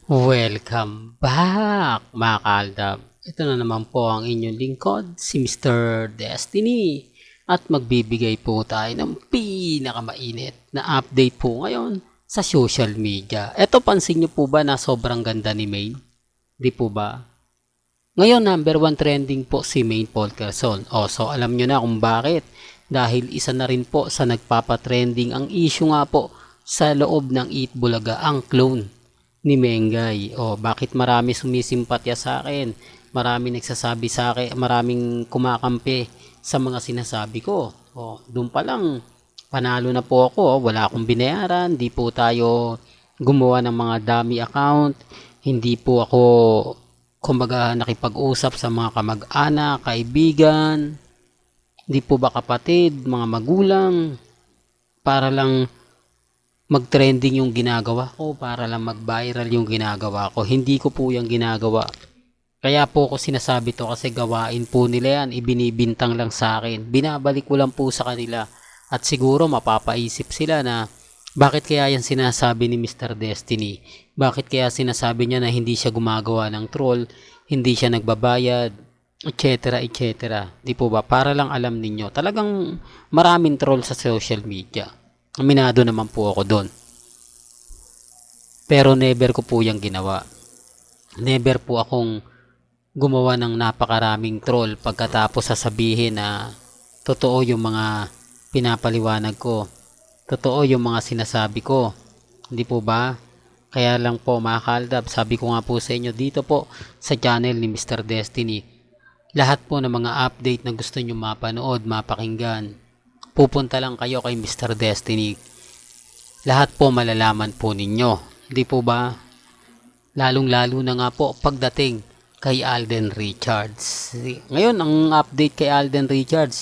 Welcome back mga kaaldab. Ito na naman po ang inyong lingkod, si Mr. Destiny. At magbibigay po tayo ng pinakamainit na update po ngayon sa social media. Ito, pansin nyo po ba na sobrang ganda ni Maine? Di po ba? Ngayon, number 1 trending po si Maine Polkerson. So alam nyo na kung bakit. Dahil isa na rin po sa nagpapatrending ang issue nga po sa loob ng Eat Bulaga, ang clone ni Mengay. Bakit marami sumisimpatya sa akin? Marami nagsasabi sa akin, maraming kumakampi sa mga sinasabi ko. Doon pa lang, panalo na po ako. Wala akong binayaran. Di po tayo gumawa ng mga dummy account. Hindi po ako, kumbaga, nakipag-usap sa mga kamag-anak, kaibigan. Di po ba kapatid, mga magulang, para lang mag-trending yung ginagawa ko, para lang mag-viral yung ginagawa ko. Hindi ko po yung ginagawa. Kaya po ko sinasabi to kasi gawain po nila yan. Ibinibintang lang sa akin. Binabalik ko lang po sa kanila. At siguro mapapaisip sila na bakit kaya yan sinasabi ni Mr. Destiny? Bakit kaya sinasabi niya na hindi siya gumagawa ng troll, hindi siya nagbabayad, etc. etc. Di po ba? Para lang alam ninyo, talagang maraming troll sa social media. Aminado naman po ako doon. Pero never ko po yung ginawa. Never po akong gumawa ng napakaraming troll pagkatapos sasabihin na totoo yung mga pinapaliwanag ko. Totoo yung mga sinasabi ko. Hindi po ba? Kaya lang po mga kaaldab, sabi ko nga po sa inyo dito po sa channel ni Mr. Destiny. Lahat po ng mga update na gusto nyo mapanood, mapakinggan, pupunta lang kayo kay Mr. Destiny. Lahat po malalaman po ninyo. Hindi po ba? Lalong-lalo na nga po pagdating kay Alden Richards. Ngayon, ang update kay Alden Richards,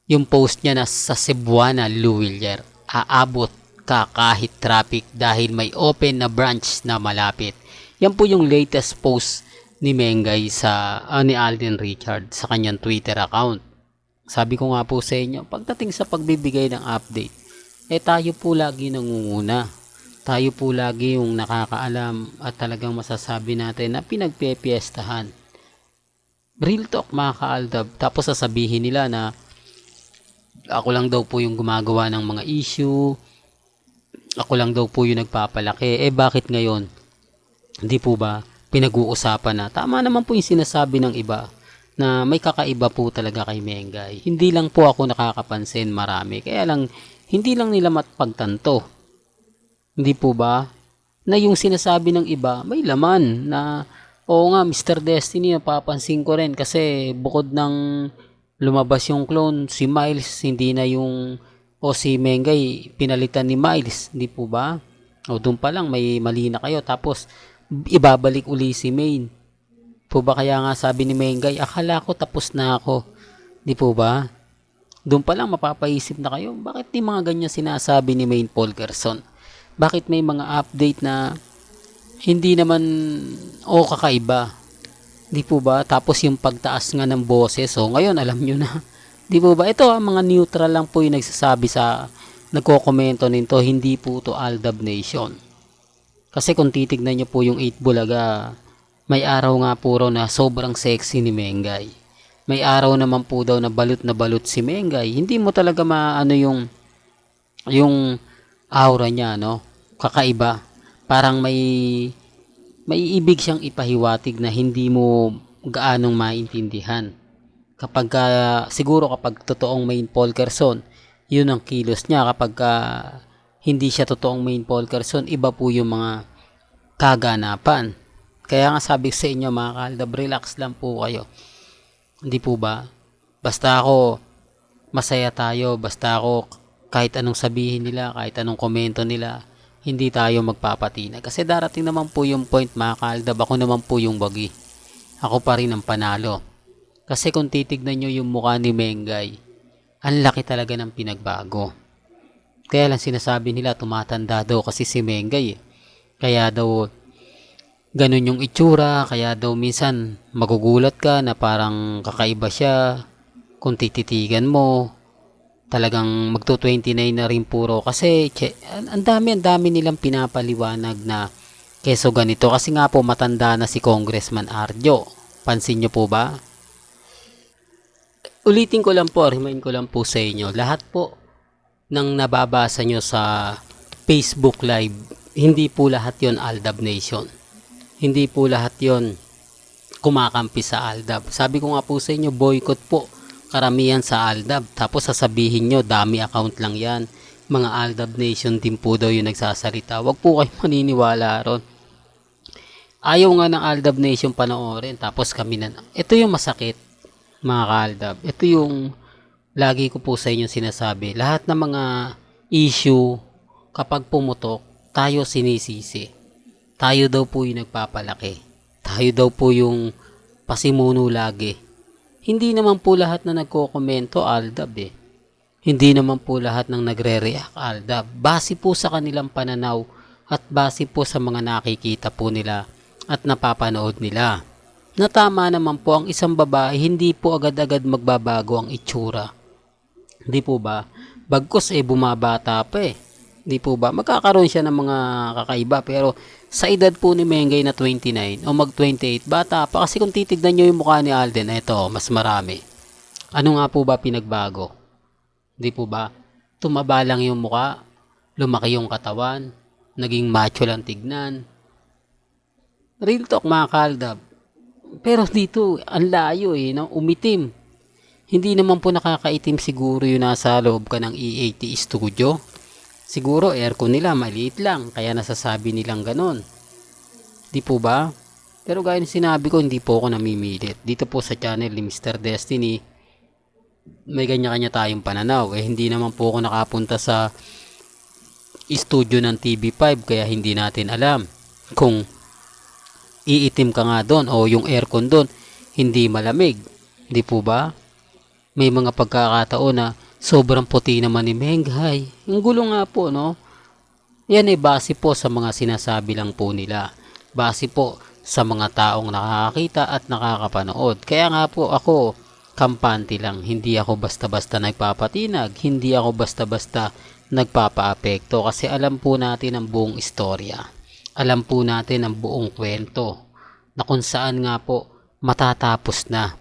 yung post niya na sa Cebuana, Luwilier, aabot ka kahit traffic dahil may open na branch na malapit. Yan po yung latest post ni Mengay ni Alden Richards sa kanyang Twitter account. Sabi ko nga po sa inyo, pagdating sa pagbibigay ng update, tayo po lagi nangunguna. Tayo po lagi yung nakakaalam at talagang masasabi natin na pinagpepiestahan. Real talk mga kaaldab. Tapos sasabihin nila na ako lang daw po yung gumagawa ng mga issue. Ako lang daw po yung nagpapalaki. Bakit ngayon? Hindi po ba pinag-uusapan na? Tama naman po yung sinasabi ng iba na may kakaiba po talaga kay Mengay. Hindi lang po ako nakakapansin, marami. Kaya lang, hindi lang nila mapagtanto. Hindi po ba? Na yung sinasabi ng iba, may laman na, oo nga, Mr. Destiny, napapansin ko rin kasi bukod ng lumabas yung clone, si Miles, hindi na yung, si Mengay, pinalitan ni Miles. Hindi po ba? Doon pa lang, may mali na kayo. Tapos, ibabalik uli si Maine. Po ba kaya nga sabi ni Mengay, akala ko tapos na ako. Di po ba? Doon pa lang mapapaisip na kayo, bakit di mga ganyan sinasabi ni Maine Polkerson? Bakit may mga update na hindi naman kakaiba? Di po ba? Tapos yung pagtaas nga ng boses, ngayon alam nyo na. Di po ba? Ito mga neutral lang po yung nagsasabi nagko-komento nito, hindi po to Aldab Nation. Kasi kung titignan nyo po yung 8 Bulaga, may araw nga po raw na sobrang sexy ni Mengay. May araw naman po daw na balot si Mengay. Hindi mo talaga maano yung aura niya, no? Kakaiba. Parang may ibig siyang ipahiwatig na hindi mo gaanong maintindihan. Siguro kapag totoong Maine Polkerson, yun ang kilos niya. Kapag hindi siya totoong Maine Polkerson, iba po yung mga kaganapan. Kaya nga sabi sa inyo mga kaaldab, relax lang po kayo. Hindi po ba? Basta ako, masaya tayo. Basta ako, kahit anong sabihin nila, kahit anong komento nila, hindi tayo magpapatina. Kasi darating naman po yung point mga kaaldab, ako naman po yung wagi. Ako pa rin ang panalo. Kasi kung titignan nyo yung mukha ni Mengay, ang laki talaga ng pinagbago. Kaya lang sinasabi nila tumatanda daw kasi si Mengay. Kaya daw ganun yung itsura, kaya daw minsan magugulat ka na parang kakaiba siya. Kung tititigan mo, talagang magto 29 na rin puro kasi ang dami nilang pinapaliwanag na Keso ganito, kasi nga po matanda na si Congressman Arjo. Pansin nyo po ba? Ulitin ko lang po, remind ko lang po sa inyo, lahat po ng nababasa nyo sa Facebook Live, hindi po lahat yon Aldab Nation. Hindi po lahat yon kumakampi sa Aldab. Sabi ko nga po sa inyo, boycott po karamihan sa Aldab. Tapos sasabihin nyo, dami account lang yan. Mga Aldab Nation din po daw yung nagsasalita. Wag po kayo maniniwala ron. Ayaw nga ng Aldab Nation panoorin. Tapos kami na. Ito yung masakit, mga kaaldab. Ito yung lagi ko po sa inyo sinasabi. Lahat ng mga issue, kapag pumutok, tayo sinisisi. Tayo daw po yung nagpapalaki. Tayo daw po yung pasimuno lagi. Hindi naman po lahat na nagko-komento Aldab eh. Hindi naman po lahat ng nagre-react Aldab. Base po sa kanilang pananaw at base po sa mga nakikita po nila at napapanood nila. Na tama naman po, ang isang babae hindi po agad-agad magbabago ang itsura. Hindi po ba? Bagkus bumabata pa eh. Hindi po ba? Magkakaroon siya ng mga kakaiba, pero sa edad po ni Mengay na 29 o mag 28, bata pa. Kasi kung titignan nyo yung mukha ni Alden, eto, mas marami. Ano nga po ba pinagbago? Hindi po ba? Tumaba lang yung mukha, lumaki yung katawan, naging macho lang tignan. Real talk mga kaaldab. Pero dito, ang layo eh, no? Umitim. Hindi naman po nakakaitim siguro yung nasa loob ka ng E80 studio. Siguro aircon nila maliit lang, kaya nasasabi nilang ganon. Di po ba? Pero gaya ng sinabi ko, hindi po ako namimilit. Dito po sa channel ni Mr. Destiny, may kanya-kanya tayong pananaw. Hindi naman po ako nakapunta sa studio ng TV5, kaya hindi natin alam kung iitim ka nga doon o yung aircon doon hindi malamig. Di po ba? May mga pagkakataon na sobrang puti naman ni Menghay. Ang gulo nga po, no? Yan base po sa mga sinasabi lang po nila. Base po sa mga taong nakakakita at nakakapanood. Kaya nga po ako, kampante lang. Hindi ako basta-basta nagpapatinag. Hindi ako basta-basta nagpapaapekto. Kasi alam po natin ang buong istorya. Alam po natin ang buong kwento. Na kung saan nga po matatapos na.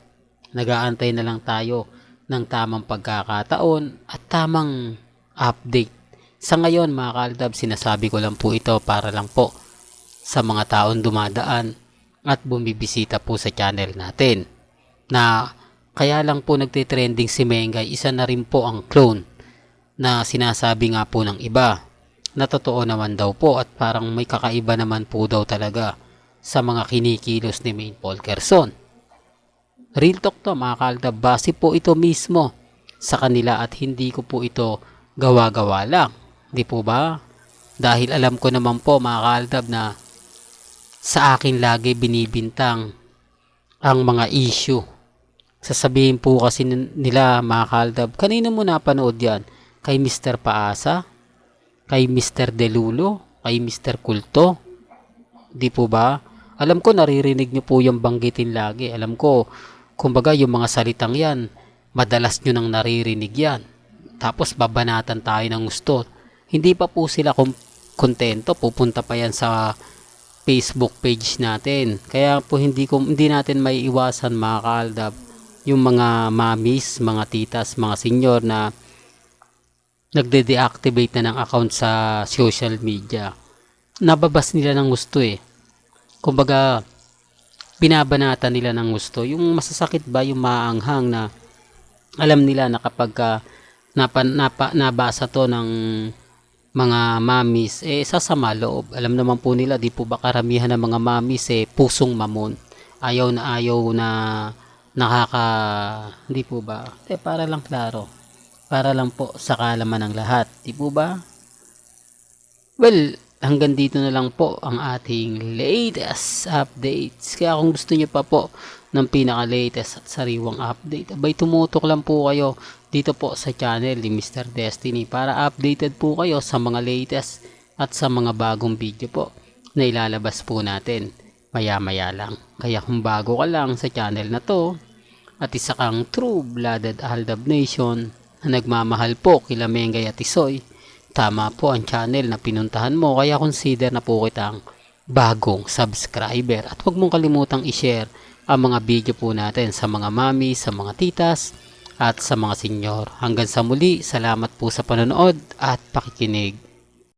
Nag-aantay na lang tayo ng tamang pagkakataon at tamang update. Sa ngayon mga kaaldab, sinasabi ko lang po ito para lang po sa mga taong dumadaan at bumibisita po sa channel natin. Na kaya lang po nagtitrending si Mengay, isa na rin po ang clone na sinasabi nga po ng iba na totoo naman daw po at parang may kakaiba naman po daw talaga sa mga kinikilos ni Maine Polkerson. Real talk to mga kaaldab, base po ito mismo sa kanila at hindi ko po ito gawa-gawa lang. Di po ba? Dahil alam ko naman po mga kaaldab na sa akin lagi binibintang ang mga issue. Sasabihin po kasi nila mga kaaldab, kanino mo napanood yan? Kay Mr. Paasa? Kay Mr. Delulo? Kay Mr. Kulto? Di po ba? Alam ko naririnig nyo po yung banggitin lagi. Alam ko, kumbaga yung mga salitang yan, madalas nyo nang naririnig yan. Tapos babanatan tayo ng gusto. Hindi pa po sila kontento. Pupunta pa yan sa Facebook page natin. Kaya po hindi natin may iwasan mga kaaldab yung mga mamis, mga titas, mga senyor na nagde-deactivate na ng account sa social media. Nababas nila ng gusto eh. Kumbaga, binabanatan nila ng gusto. Yung masasakit ba, yung maanghang na alam nila na kapag nabasa to ng mga mamis, sasama loob. Alam naman po nila, di po ba karamihan ng mga mamis pusong mamon. Ayaw na hindi po ba? Para lang klaro. Para lang po sa kaalaman ng lahat. Di po ba? Well, hanggang dito na lang po ang ating latest updates. Kaya kung gusto niyo pa po ng pinaka-latest at sariwang update, abay tumutok lang po kayo dito po sa channel ni Mr. Destiny para updated po kayo sa mga latest at sa mga bagong video po na ilalabas po natin maya-maya lang. Kaya kung bago ka lang sa channel na to at isa kang true-blooded Aldab Nation na nagmamahal po kila Mengay at Isoy, tama po ang channel na pinuntahan mo, kaya consider na po kitang bagong subscriber. At huwag mong kalimutang i-share ang mga video po natin sa mga mami, sa mga titas, at sa mga senyor. Hanggang sa muli, salamat po sa panonood at pakikinig.